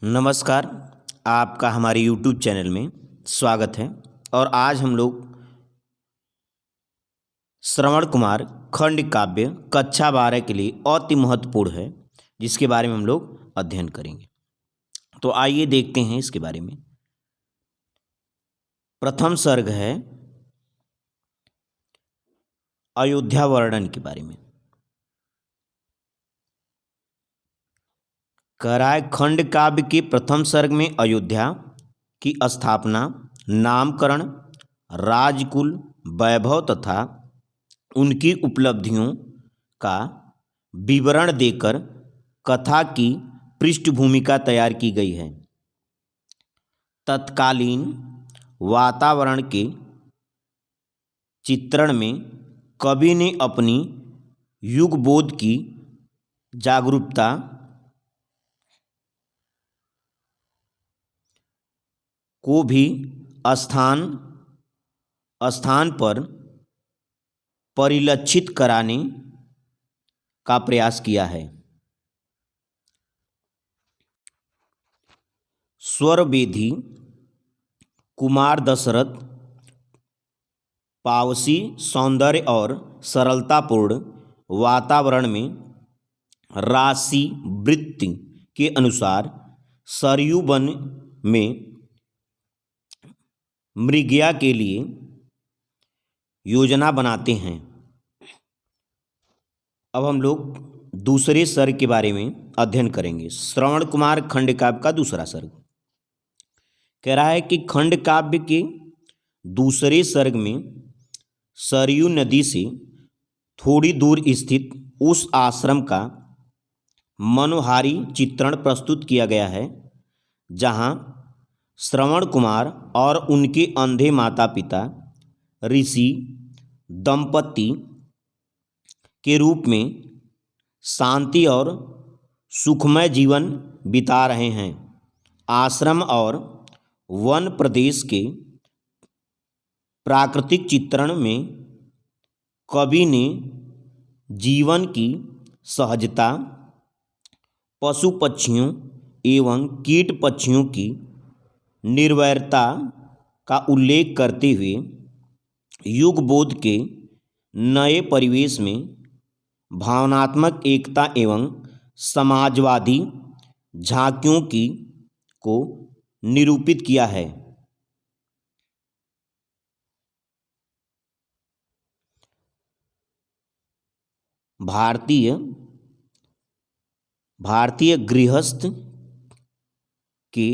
नमस्कार। आपका हमारे YouTube चैनल में स्वागत है। और आज हम लोग श्रवण कुमार खंड काव्य कक्षा 12 के लिए अति महत्वपूर्ण है, जिसके बारे में हम लोग अध्ययन करेंगे। तो आइए देखते हैं इसके बारे में। प्रथम सर्ग है अयोध्या वर्णन के बारे में। कह रहा है, खंड काव्य के प्रथम सर्ग में अयोध्या की स्थापना, नामकरण, राजकुल, वैभव तथा उनकी उपलब्धियों का विवरण देकर कथा की पृष्ठभूमिका तैयार की गई है। तत्कालीन वातावरण के चित्रण में कवि ने अपनी युगबोध की जागरूकता को भी स्थान स्थान पर परिलक्षित कराने का प्रयास किया है। स्वरवेदी कुमार दशरथ पावसी सौंदर्य और सरलतापूर्ण वातावरण में राशि वृत्ति के अनुसार सरयू वन में मृगया के लिए योजना बनाते हैं। अब हम लोग दूसरे सर्ग के बारे में अध्ययन करेंगे। श्रवण कुमार खंड काव्य का दूसरा सर्ग कह रहा है कि खंड काव्य के दूसरे सर्ग में सरयू नदी से थोड़ी दूर स्थित उस आश्रम का मनोहारी चित्रण प्रस्तुत किया गया है जहाँ श्रवण कुमार और उनके अंधे माता पिता ऋषि दंपति के रूप में शांति और सुखमय जीवन बिता रहे हैं। आश्रम और वन प्रदेश के प्राकृतिक चित्रण में कवि ने जीवन की सहजता, पशु पक्षियों एवं कीट पक्षियों की निर्वैरता का उल्लेख करते हुए युगबोध के नए परिवेश में भावनात्मक एकता एवं समाजवादी झांकियों को निरूपित किया है। भारतीय गृहस्थ के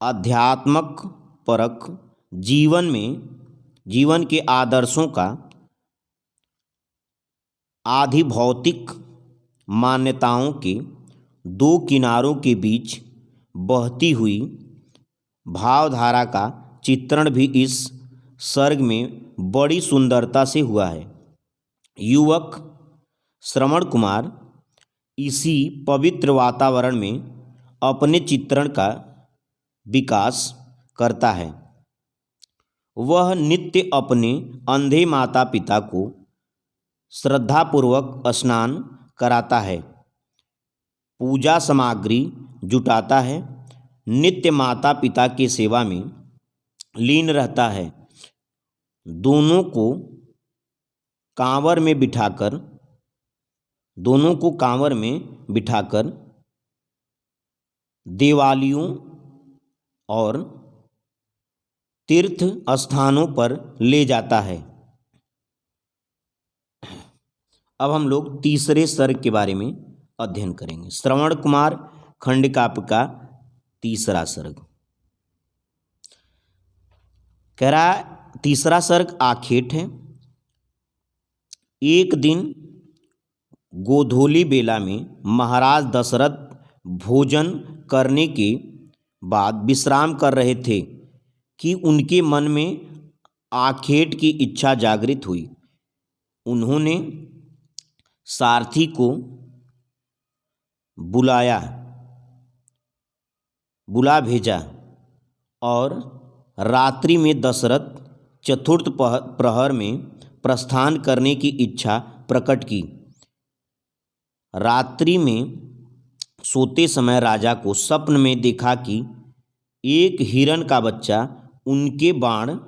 आध्यात्मक परक जीवन के आदर्शों का आधिभौतिक मान्यताओं के दो किनारों के बीच बहती हुई भावधारा का चित्रण भी इस सर्ग में बड़ी सुंदरता से हुआ है। युवक श्रवण कुमार इसी पवित्र वातावरण में अपने चित्रण का विकास करता है। वह नित्य अपने अंधे माता पिता को श्रद्धापूर्वक स्नान कराता है, पूजा सामग्री जुटाता है, नित्य माता पिता की सेवा में लीन रहता है। दोनों को कांवर में बिठाकर देवालयों और तीर्थ स्थानों पर ले जाता है। अब हम लोग तीसरे सर्ग के बारे में अध्ययन करेंगे। श्रवण कुमार खंड काव्य का तीसरा सर्ग कह रहा है, तीसरा सर्ग आखेट है। एक दिन गोधूली बेला में महाराज दशरथ भोजन करने के बाद विश्राम कर रहे थे कि उनके मन में आखेट की इच्छा जागृत हुई। उन्होंने सारथी को बुला भेजा और रात्रि में दशरथ चतुर्थ प्रहर में प्रस्थान करने की इच्छा प्रकट की। रात्रि में सोते समय राजा को स्वप्न में देखा कि एक हिरन का बच्चा उनके बाण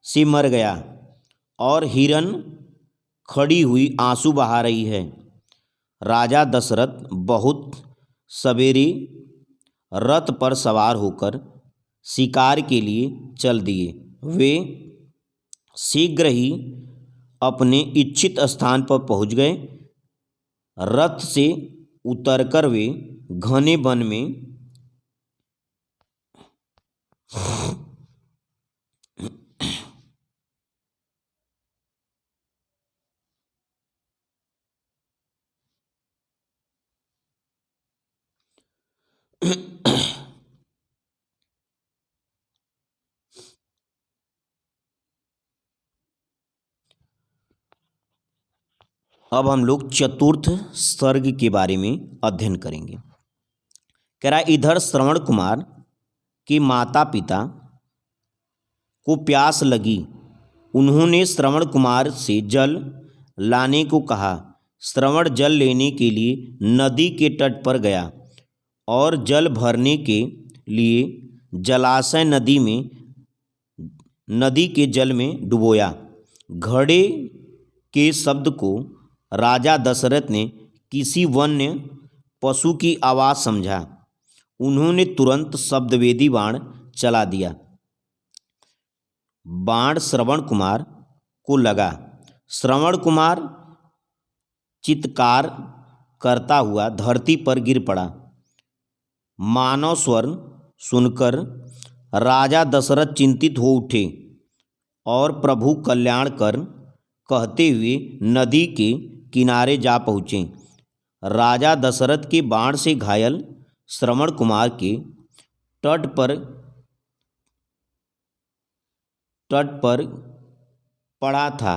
से मर गया और हिरन खड़ी हुई आंसू बहा रही है। राजा दशरथ बहुत सवेरे रथ पर सवार होकर शिकार के लिए चल दिए। वे शीघ्र ही अपने इच्छित स्थान पर पहुंच गए। रथ से उतरकर वे घने वन में अब हम लोग चतुर्थ सर्ग के बारे में अध्ययन करेंगे। कह रहा है इधर श्रवण कुमार के माता पिता को प्यास लगी। उन्होंने श्रवण कुमार से जल लाने को कहा। श्रवण जल लेने के लिए नदी के तट पर गया और जल भरने के लिए जलाशय नदी के जल में डुबोया। घड़े के शब्द को राजा दशरथ ने किसी वन्य पशु की आवाज़ समझा। उन्होंने तुरंत शब्दवेदी बाण चला दिया। बाण श्रवण कुमार को लगा। श्रवण कुमार चित्कार करता हुआ धरती पर गिर पड़ा। मानव स्वर सुनकर राजा दशरथ चिंतित हो उठे और प्रभु कल्याण कर कहते हुए नदी के किनारे जा पहुँचे। राजा दशरथ के बाण से घायल श्रवण कुमार के तट पर पड़ा था।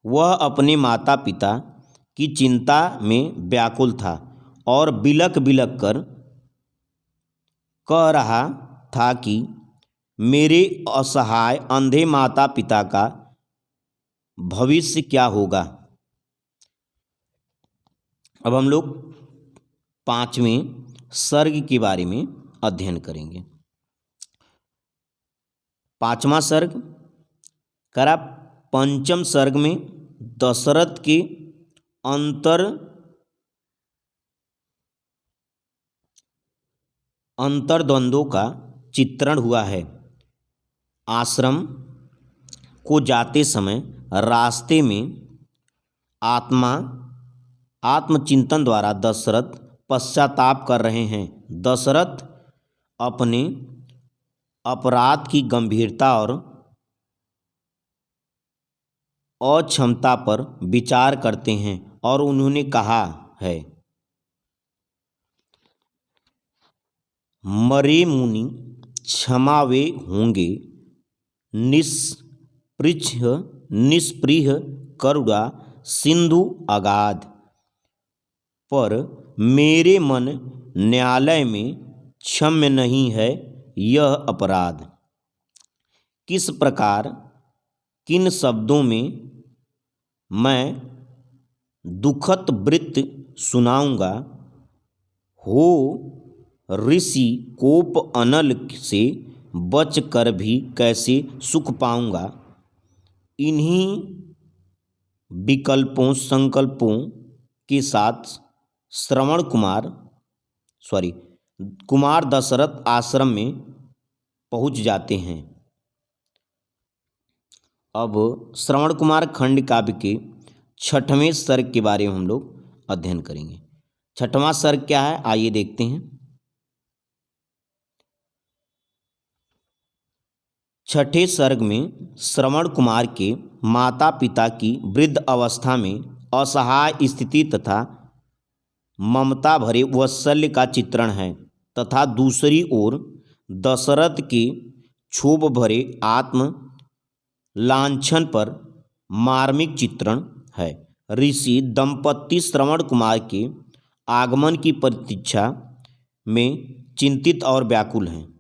वह अपने माता पिता की चिंता में व्याकुल था और बिलक बिलक कर कह रहा था कि मेरे असहाय अंधे माता पिता का भविष्य क्या होगा। अब हम लोग 5वें सर्ग के बारे में अध्ययन करेंगे। 5वां सर्ग करा पंचम सर्ग में दशरथ के अंतर्द्वंद्वों का चित्रण हुआ है। आश्रम को जाते समय रास्ते में आत्मचिंतन द्वारा दशरथ पश्चाताप कर रहे हैं। दशरथ अपने अपराध की गंभीरता और अक्षमता पर विचार करते हैं और उन्होंने कहा है मरे मुनि क्षमावे होंगे निष्पृह करुणा सिंधु अगाध। पर मेरे मन न्यायालय में क्षम्य नहीं है यह अपराध। किस प्रकार किन शब्दों में मैं दुखद वृत्त सुनाऊंगा। हो ऋषि कोप अनल से बच कर भी कैसे सुख पाऊंगा। इन्हीं विकल्पों संकल्पों के साथ कुमार दशरथ आश्रम में पहुंच जाते हैं। अब श्रवण कुमार खंड काव्य के 6वें सर्ग के बारे में हम लोग अध्ययन करेंगे। 6वां सर्ग क्या है आइए देखते हैं। 6ठे सर्ग में श्रवण कुमार के माता पिता की वृद्ध अवस्था में असहाय स्थिति तथा ममता भरे वात्सल्य का चित्रण है तथा दूसरी ओर दशरथ के क्षोभ भरे आत्म लांछन पर मार्मिक चित्रण है। ऋषि दंपत्ति श्रवण कुमार के आगमन की प्रतीक्षा में चिंतित और व्याकुल हैं।